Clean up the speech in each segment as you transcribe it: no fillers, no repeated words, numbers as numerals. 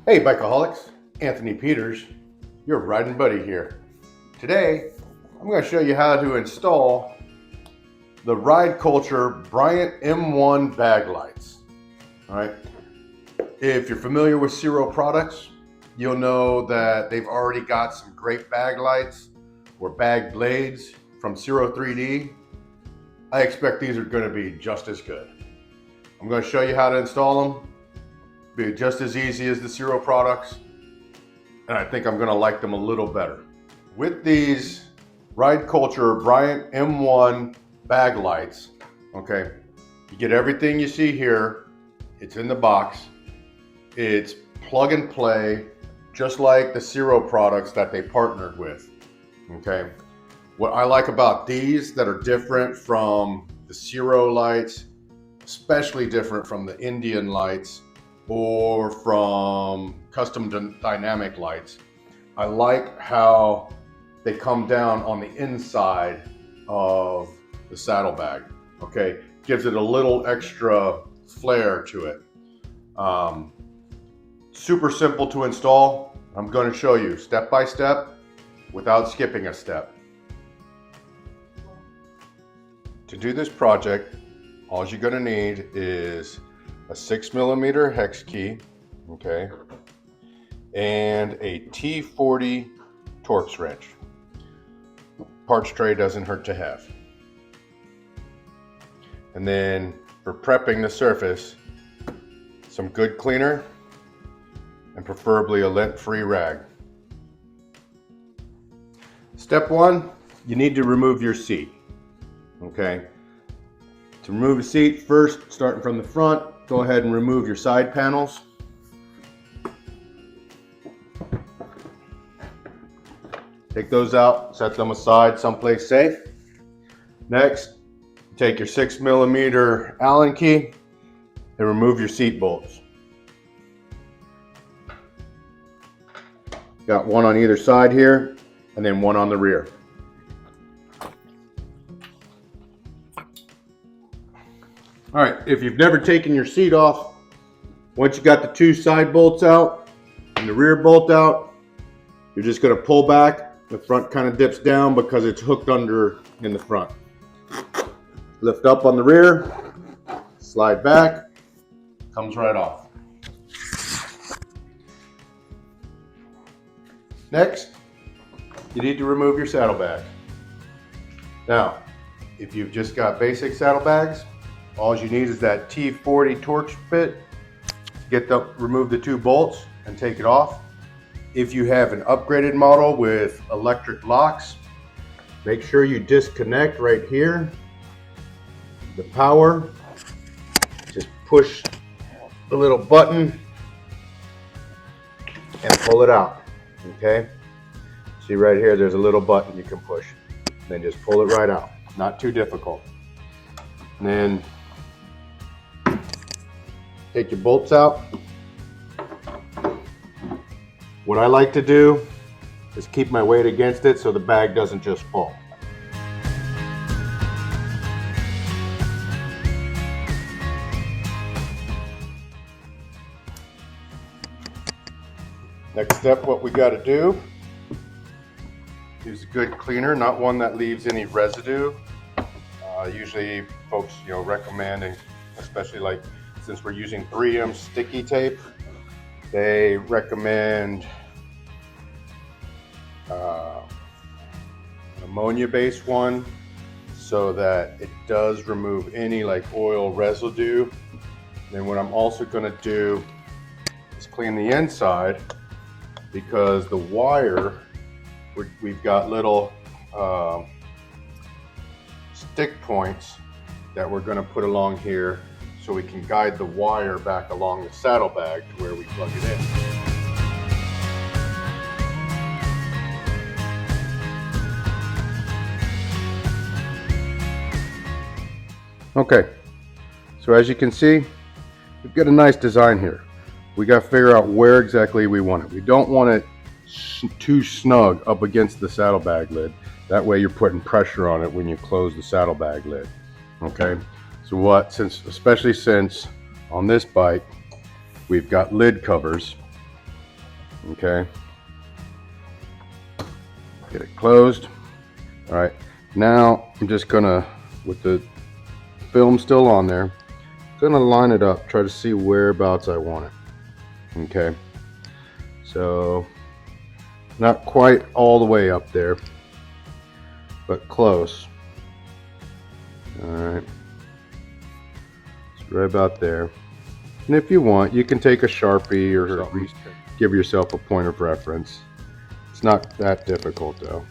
Hey Bikeaholics, Anthony Peters, your riding buddy here. Today, I'm going to show you how to install the RydeCulture Bryant M1 bag lights. All right. If you're familiar with Ciro products, you'll know that they've already got some great bag lights or bag blades from Ciro 3D. I expect these are going to be just as good. I'm going to show you how to install them. Be just as easy as the Ciro products, and I think I'm going to like them a little better. With these RydeCulture Bryant M1 bag lights, okay, you get everything you see here. It's in the box. It's plug and play, just like the Ciro products that they partnered with. Okay, what I like about these that are different from the Ciro lights, especially different from the Indian lights or from custom dynamic lights, I like how they come down on the inside of the saddlebag. Okay, gives it a little extra flair to it. Super simple to install. I'm going to show you step by step without skipping a step. To do this project, all you're going to need is a 6mm hex key, okay, and a T40 Torx wrench. Parts tray doesn't hurt to have. And then for prepping the surface, some good cleaner and preferably a lint-free rag. Step one, you need to remove your seat, okay? To remove the seat, first, starting from the front, go ahead and remove your side panels. Take those out, set them aside someplace safe. Next, take your 6mm Allen key and remove your seat bolts. Got one on either side here and then one on the rear. All right, if you've never taken your seat off, once you got the two side bolts out and the rear bolt out, you're just going to pull back. The front kind of dips down because it's hooked under in the front. Lift up on the rear, slide back, comes right off. Next, you need to remove your saddlebag. Now, if you've just got basic saddlebags, all you need is that T40 Torx bit. Remove the two bolts and take it off. If you have an upgraded model with electric locks, make sure you disconnect right here. The power, just push the little button and pull it out, okay? See right here, there's a little button you can push. Then just pull it right out, not too difficult. And then take your bolts out. What I like to do is keep my weight against it so the bag doesn't just fall. Next step, what we got to do is a good cleaner, not one that leaves any residue. Usually folks, recommend, especially like since we're using 3M sticky tape, they recommend an ammonia-based one so that it does remove any like oil residue. Then what I'm also going to do is clean the inside, because the wire, we've got little stick points that we're going to put along here so we can guide the wire back along the saddlebag to where we plug it in. Okay, so as you can see, we've got a nice design here. We got to figure out where exactly we want it. We don't want it too snug up against the saddlebag lid. That way you're putting pressure on it when you close the saddlebag lid. Okay, so especially since on this bike we've got lid covers, Okay. Get it closed. All right. Now I'm just gonna, with the film still on there, gonna line it up, try to see whereabouts I want it. Okay. So not quite all the way up there, but close. All right. It's right about there. And if you want, you can take a Sharpie or something, give yourself a point of reference. It's not that difficult though.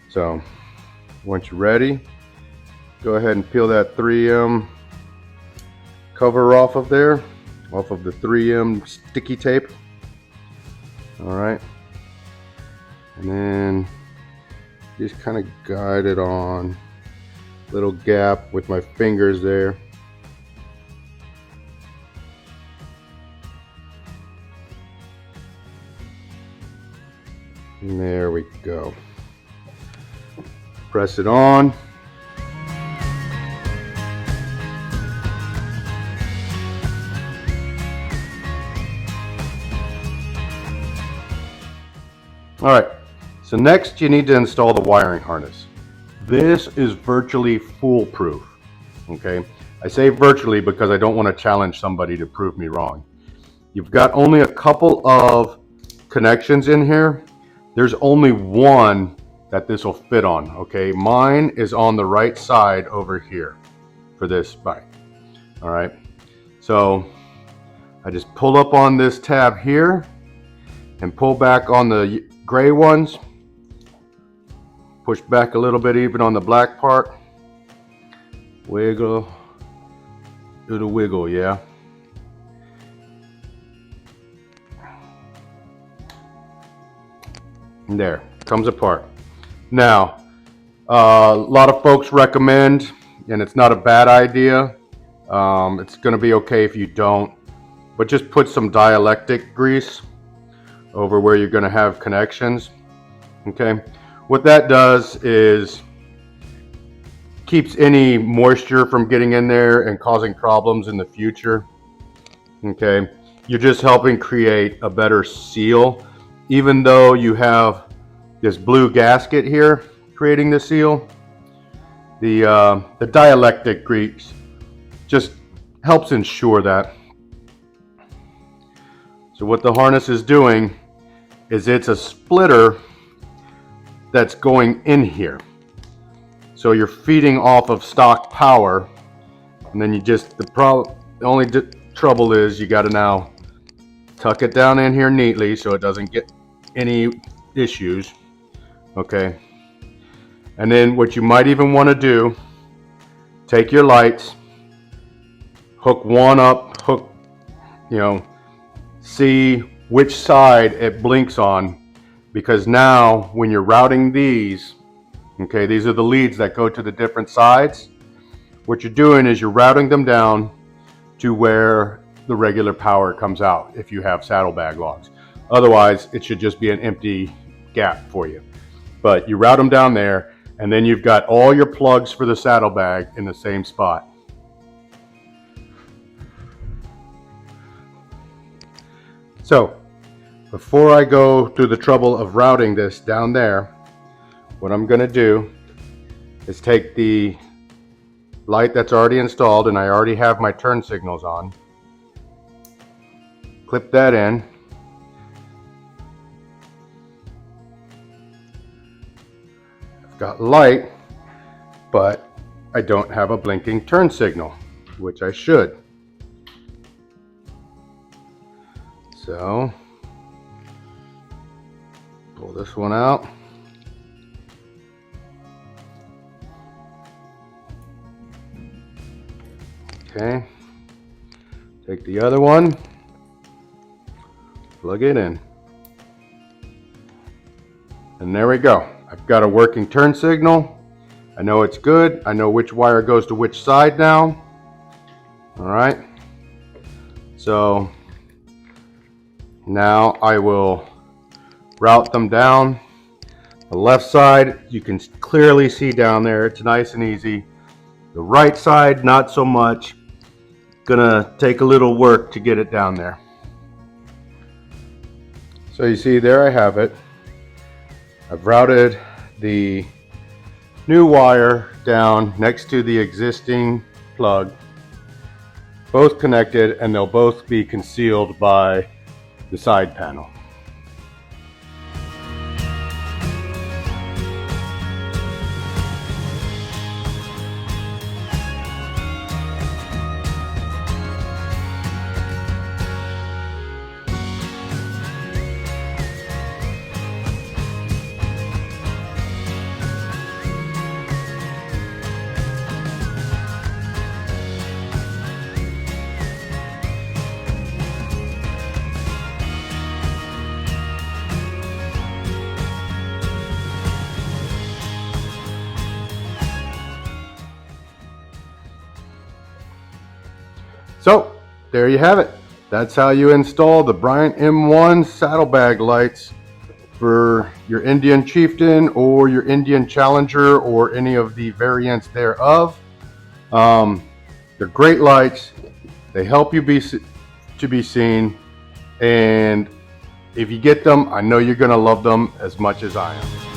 So once you're ready, go ahead and peel that 3M cover off of there, off of the 3M sticky tape. All right. And then just kind of guide it on a little gap with my fingers there. And there we go. Press it on. All right, so next you need to install the wiring harness. This is virtually foolproof, okay? I say virtually because I don't want to challenge somebody to prove me wrong. You've got only a couple of connections in here. There's only one that this will fit on, okay? Mine is on the right side over here for this bike, all right? So I just pull up on this tab here and pull back on the gray ones. Push back a little bit even on the black part. Wiggle, it'll wiggle, yeah. And there, comes apart. Now, a lot of folks recommend, and it's not a bad idea, it's gonna be okay if you don't, but just put some dielectric grease over where you're gonna have connections, okay? What that does is keeps any moisture from getting in there and causing problems in the future, okay? You're just helping create a better seal, even though you have this blue gasket here creating the seal. The dielectric grease just helps ensure that. So what the harness is doing is it's a splitter that's going in here. So you're feeding off of stock power, and then you just, the only trouble is you got to now tuck it down in here neatly so it doesn't get any issues, okay? And then what you might even want to do, take your lights, hook one up, see which side it blinks on, because now when you're routing these, okay, these are the leads that go to the different sides. What you're doing is you're routing them down to where the regular power comes out if you have saddlebag logs. Otherwise, it should just be an empty gap for you. But you route them down there, and then you've got all your plugs for the saddlebag in the same spot. So, before I go through the trouble of routing this down there, what I'm going to do is take the light that's already installed, and I already have my turn signals on, clip that in, I've got light, but I don't have a blinking turn signal, which I should. So pull this one out. Okay, take the other one, plug it in, and there we go. I've got a working turn signal. I know it's good. I know which wire goes to which side now. All right, so now I will route them down. The left side, you can clearly see down there. It's nice and easy. The right side, not so much. Gonna take a little work to get it down there. So you see there I have it. I've routed the new wire down next to the existing plug, both connected, and they'll both be concealed by the side panel. So there you have it. That's how you install the Bryant M1 Saddlebag Lights for your Indian Chieftain or your Indian Challenger or any of the variants thereof. They're great lights. They help you to be seen, and if you get them, I know you're gonna love them as much as I am.